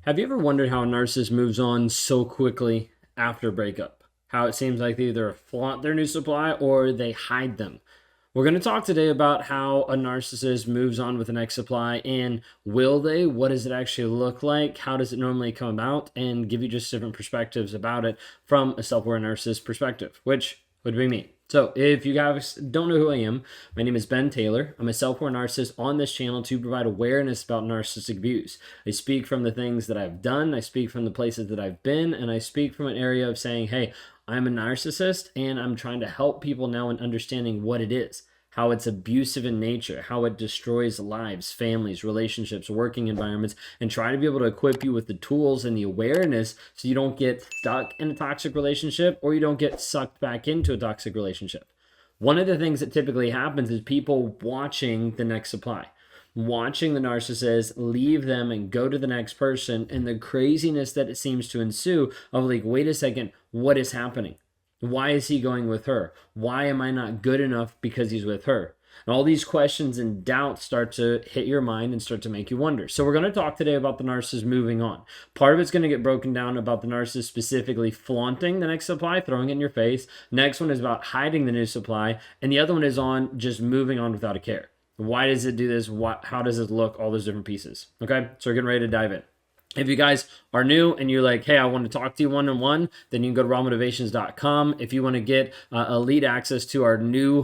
Have you ever wondered how a narcissist moves on so quickly after a breakup? How it seems like they either flaunt their new supply or they hide them. We're going to talk today about how a narcissist moves on with the next supply and will they? What does it actually look like? How does it normally come about? And give you just different perspectives about it from a self-aware narcissist perspective, which would be me. So if you guys don't know who I am, my name is Ben Taylor. I'm a self-aware narcissist on this channel to provide awareness about narcissistic abuse. I speak from the things that I've done, I speak from the places that I've been, and I speak from an area of saying, hey, I'm a narcissist and I'm trying to help people now in understanding what it is, how it's abusive in nature, how it destroys lives, families, relationships, working environments, and try to be able to equip you with the tools and the awareness so you don't get stuck in a toxic relationship or you don't get sucked back into a toxic relationship. One of the things that typically happens is people watching the next supply, watching the narcissist leave them and go to the next person, and the craziness that it seems to ensue of like, wait a second, what is happening? Why is he going with her? Why am I not good enough because he's with her? And all these questions and doubts start to hit your mind and start to make you wonder. So we're going to talk today about the narcissist moving on. Part of it's going to get broken down about the narcissist specifically flaunting the next supply, throwing it in your face. Next one is about hiding the new supply. And the other one is on just moving on without a care. Why does it do this? How does it look? All those different pieces. Okay, so we're getting ready to dive in. If you guys are new and you're like, hey, I want to talk to you one-on-one, then you can go to rawmotivations.com. If you want to get elite access to our new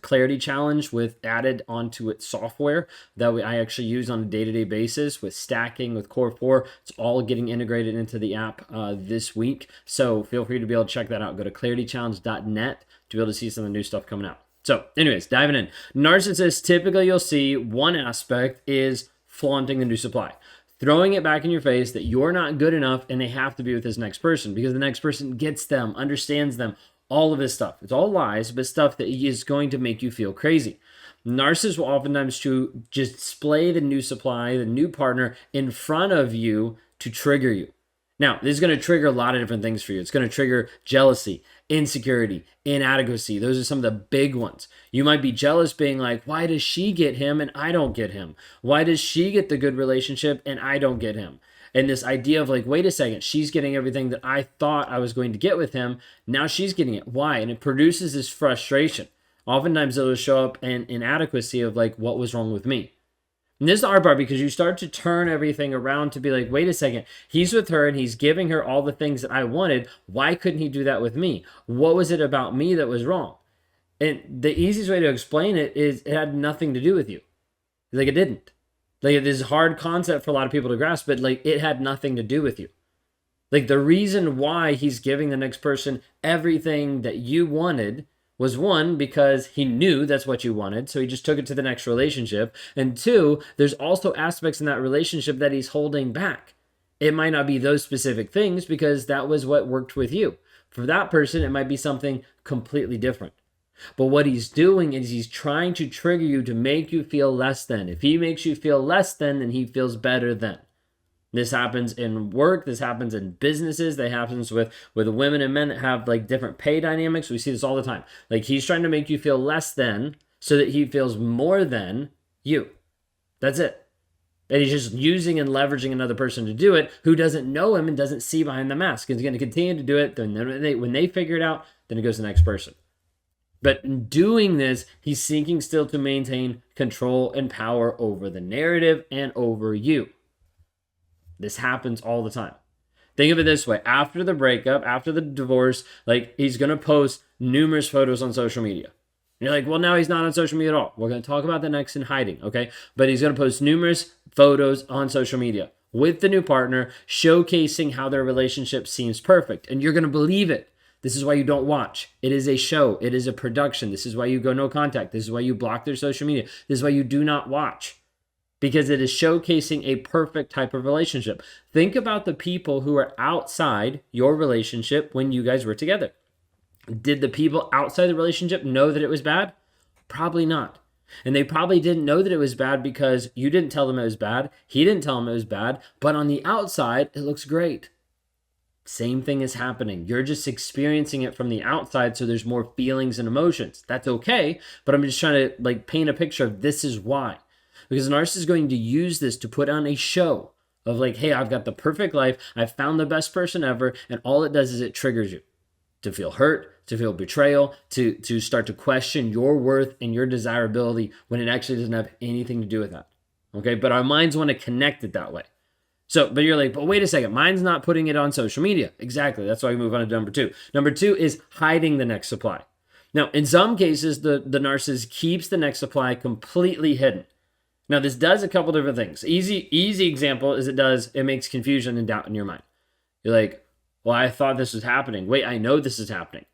Clarity Challenge with added onto it software that I actually use on a day-to-day basis with stacking, with Core 4, it's all getting integrated into the app this week. So feel free to be able to check that out. Go to claritychallenge.net to be able to see some of the new stuff coming out. So anyways, diving in. Narcissists, typically you'll see one aspect is flaunting the new supply, throwing it back in your face that you're not good enough and they have to be with this next person because the next person gets them, understands them, all of this stuff. It's all lies, but stuff that is going to make you feel crazy. Narcissists will oftentimes to just display the new supply, the new partner in front of you to trigger you. Now, this is going to trigger a lot of different things for you. It's going to trigger jealousy, insecurity, inadequacy. Those are some of the big ones. You might be jealous being like, why does she get him and I don't get him? Why does she get the good relationship and I don't get him? And this idea of like, wait a second, she's getting everything that I thought I was going to get with him. Now she's getting it. Why? And it produces this frustration. Oftentimes it'll show up in inadequacy of like, what was wrong with me? And this is the hard part because you start to turn everything around to be like, wait a second, he's with her and he's giving her all the things that I wanted. Why couldn't he do that with me? What was it about me that was wrong? And the easiest way to explain it is it had nothing to do with you. Like it didn't. Like this is a hard concept for a lot of people to grasp, but like it had nothing to do with you. Like the reason why he's giving the next person everything that you wanted was one, because he knew that's what you wanted, so he just took it to the next relationship. And two, there's also aspects in that relationship that he's holding back. It might not be those specific things because that was what worked with you. For that person, it might be something completely different. But what he's doing is he's trying to trigger you to make you feel less than. If he makes you feel less than, then he feels better than. This happens in work. This happens in businesses. That happens with women and men that have like different pay dynamics. We see this all the time. Like he's trying to make you feel less than so that he feels more than you. That's it. And he's just using and leveraging another person to do it who doesn't know him and doesn't see behind the mask. And he's going to continue to do it. Then when they figure it out, then it goes to the next person. But in doing this, he's seeking still to maintain control and power over the narrative and over you. This happens all the time. Think of it this way. After the breakup, after the divorce, like he's going to post numerous photos on social media. And you're like, well, now he's not on social media at all. We're going to talk about that next in hiding, okay? But he's going to post numerous photos on social media with the new partner, showcasing how their relationship seems perfect. And you're going to believe it. This is why you don't watch. It is a show. It is a production. This is why you go no contact. This is why you block their social media. This is why you do not watch. Because it is showcasing a perfect type of relationship. Think about the people who are outside your relationship when you guys were together. Did the people outside the relationship know that it was bad? Probably not. And they probably didn't know that it was bad because you didn't tell them it was bad. He didn't tell them it was bad. But on the outside, it looks great. Same thing is happening. You're just experiencing it from the outside, so there's more feelings and emotions. That's okay, but I'm just trying to paint a picture of this is why. Because the narcissist is going to use this to put on a show of like, hey, I've got the perfect life. I've found the best person ever. And all it does is it triggers you to feel hurt, to feel betrayal, to start to question your worth and your desirability when it actually doesn't have anything to do with that. Okay. But our minds want to connect it that way. So, but you're like, but wait a second, mine's not putting it on social media. Exactly. That's why we move on to number two. Number two is hiding the next supply. Now, in some cases, the narcissist keeps the next supply completely hidden. Now, this does a couple different things. Easy example is it makes confusion and doubt in your mind. You're like, well, I thought this was happening. Wait, I know this is happening.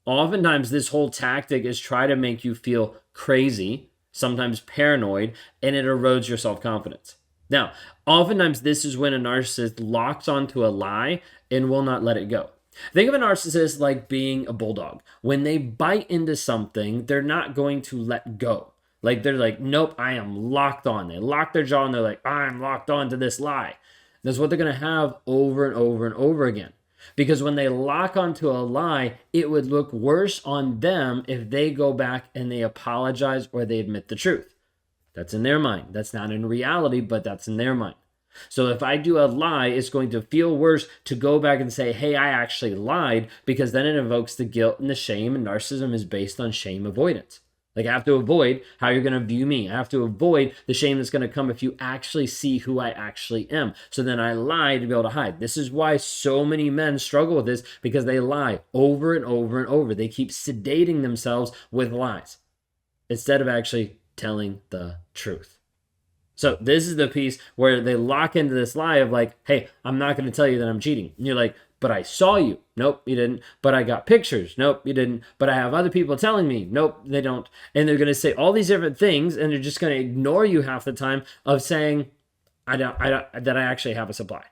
Oftentimes, this whole tactic is try to make you feel crazy, sometimes paranoid, and it erodes your self-confidence. Now, oftentimes, this is when a narcissist locks onto a lie and will not let it go. Think of a narcissist like being a bulldog. When they bite into something, they're not going to let go. Like they're like, nope, I am locked on. They lock their jaw and they're like, I'm locked on to this lie. That's what they're going to have over and over and over again. Because when they lock onto a lie, it would look worse on them if they go back and they apologize or they admit the truth. That's in their mind. That's not in reality, but that's in their mind. So if I do a lie, it's going to feel worse to go back and say, hey, I actually lied, because then it evokes the guilt and the shame, and narcissism is based on shame avoidance. Like I have to avoid how you're going to view me. I have to avoid the shame that's going to come if you actually see who I actually am. So then I lie to be able to hide. This is why so many men struggle with this, because they lie over and over and over. They keep sedating themselves with lies instead of actually telling the truth. So this is the piece where they lock into this lie of like, hey, I'm not going to tell you that I'm cheating. And you're like, but I saw you. Nope, you didn't. But I got pictures. Nope, you didn't. But I have other people telling me. Nope, they don't. And they're going to say all these different things, and they're just going to ignore you half the time of saying that I actually have a supply.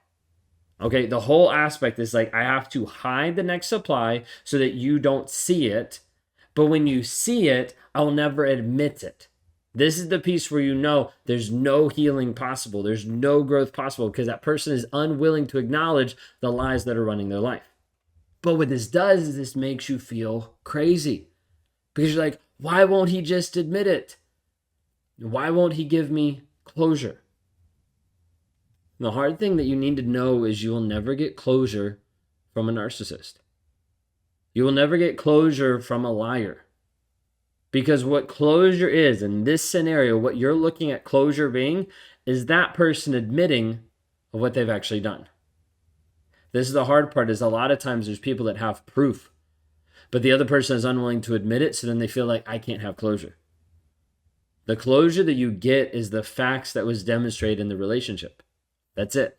Okay, the whole aspect is like, I have to hide the next supply so that you don't see it. But when you see it, I'll never admit it. This is the piece where you know there's no healing possible. There's no growth possible because that person is unwilling to acknowledge the lies that are running their life. But what this does is this makes you feel crazy because you're like, why won't he just admit it? Why won't he give me closure? The hard thing that you need to know is you will never get closure from a narcissist. You will never get closure from a liar. Because what closure is, in this scenario, what you're looking at closure being, is that person admitting of what they've actually done. This is the hard part, is a lot of times there's people that have proof, but the other person is unwilling to admit it, so then they feel like, I can't have closure. The closure that you get is the facts that was demonstrated in the relationship. That's it.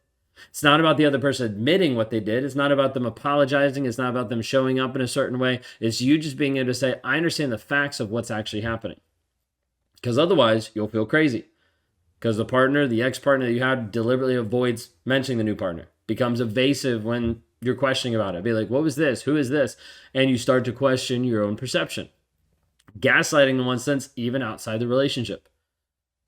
It's not about the other person admitting what they did. It's not about them apologizing. It's not about them showing up in a certain way. It's you just being able to say, I understand the facts of what's actually happening. Because otherwise, you'll feel crazy. Because the partner, the ex-partner that you had, deliberately avoids mentioning the new partner. Becomes evasive when you're questioning about it. Be like, what was this? Who is this? And you start to question your own perception. Gaslighting in one sense, even outside the relationship.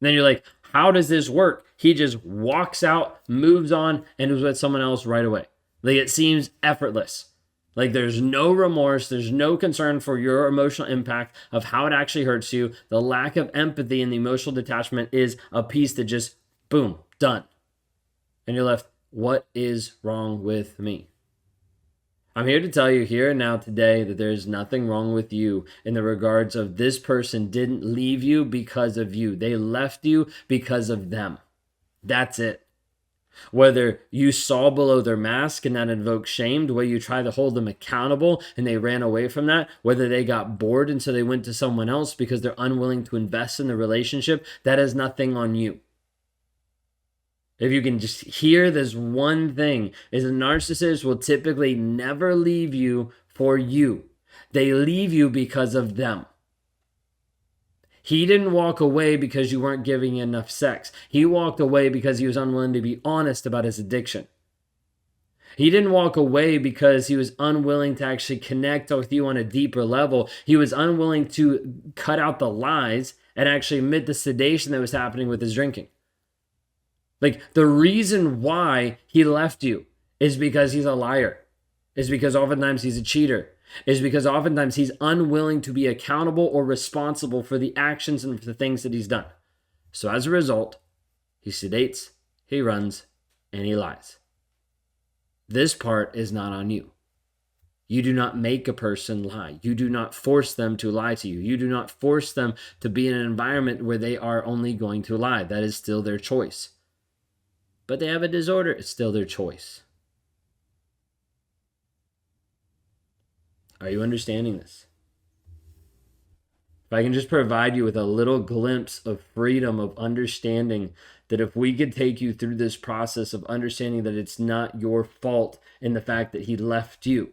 And then you're like, how does this work? He just walks out, moves on, and is with someone else right away. Like it seems effortless. Like there's no remorse. There's no concern for your emotional impact of how it actually hurts you. The lack of empathy and the emotional detachment is a piece that just, boom, done. And you're left, what is wrong with me? I'm here to tell you here and now today that there's nothing wrong with you in the regards of this person didn't leave you because of you. They left you because of them. That's it. Whether you saw below their mask and that invoked shame, the way you try to hold them accountable and they ran away from that, whether they got bored and so they went to someone else because they're unwilling to invest in the relationship, that is nothing on you. If you can just hear this one thing, is a narcissist will typically never leave you for you. They leave you because of them. He didn't walk away because you weren't giving enough sex. He walked away because he was unwilling to be honest about his addiction. He didn't walk away because he was unwilling to actually connect with you on a deeper level. He was unwilling to cut out the lies and actually admit the sedation that was happening with his drinking. Like the reason why he left you is because he's a liar, is because oftentimes he's a cheater, is because oftentimes he's unwilling to be accountable or responsible for the actions and for the things that he's done. So as a result, he sedates, he runs, and he lies. This part is not on you. You do not make a person lie. You do not force them to lie to you. You do not force them to be in an environment where they are only going to lie. That is still their choice. But they have a disorder, it's still their choice. Are you understanding this? If I can just provide you with a little glimpse of freedom, of understanding that if we could take you through this process of understanding that it's not your fault in the fact that he left you.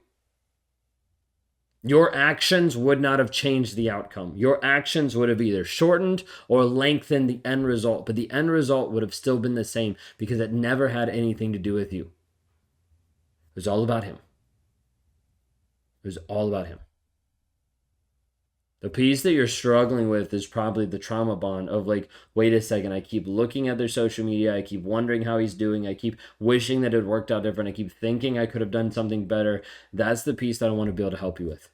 Your actions would not have changed the outcome. Your actions would have either shortened or lengthened the end result, but the end result would have still been the same because it never had anything to do with you. It was all about him. It was all about him. The piece that you're struggling with is probably the trauma bond of like, wait a second, I keep looking at their social media, I keep wondering how he's doing, I keep wishing that it worked out different, I keep thinking I could have done something better. That's the piece that I want to be able to help you with.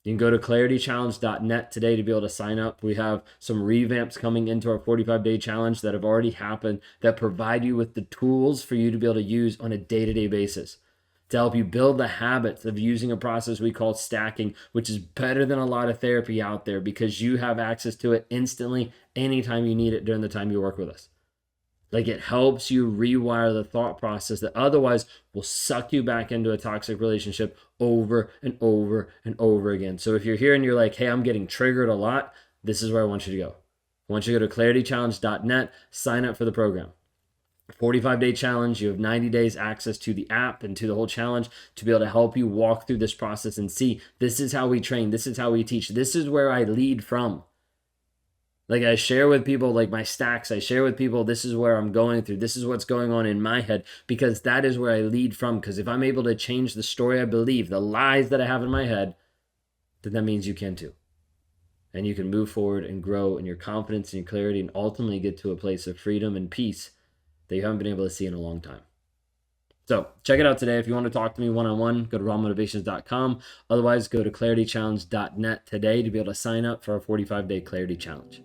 You can go to claritychallenge.net today to be able to sign up. We have some revamps coming into our 45-day challenge that have already happened that provide you with the tools for you to be able to use on a day-to-day basis to help you build the habits of using a process we call stacking, which is better than a lot of therapy out there because you have access to it instantly anytime you need it during the time you work with us. Like, it helps you rewire the thought process that otherwise will suck you back into a toxic relationship over and over and over again. So if you're here and you're like, hey, I'm getting triggered a lot, this is where I want you to go. I want you to go to claritychallenge.net, sign up for the program. 45-day challenge. You have 90 days access to the app and to the whole challenge to be able to help you walk through this process and see, this is how we train. This is how we teach. This is where I lead from. Like, I share with people like my stacks. I share with people, this is where I'm going through. This is what's going on in my head because that is where I lead from. Because if I'm able to change the story I believe, the lies that I have in my head, then that means you can too. And you can move forward and grow in your confidence and your clarity and ultimately get to a place of freedom and peace that you haven't been able to see in a long time. So check it out today. If you want to talk to me one-on-one, go to rawmotivations.com. Otherwise, go to claritychallenge.net today to be able to sign up for our 45-day clarity challenge.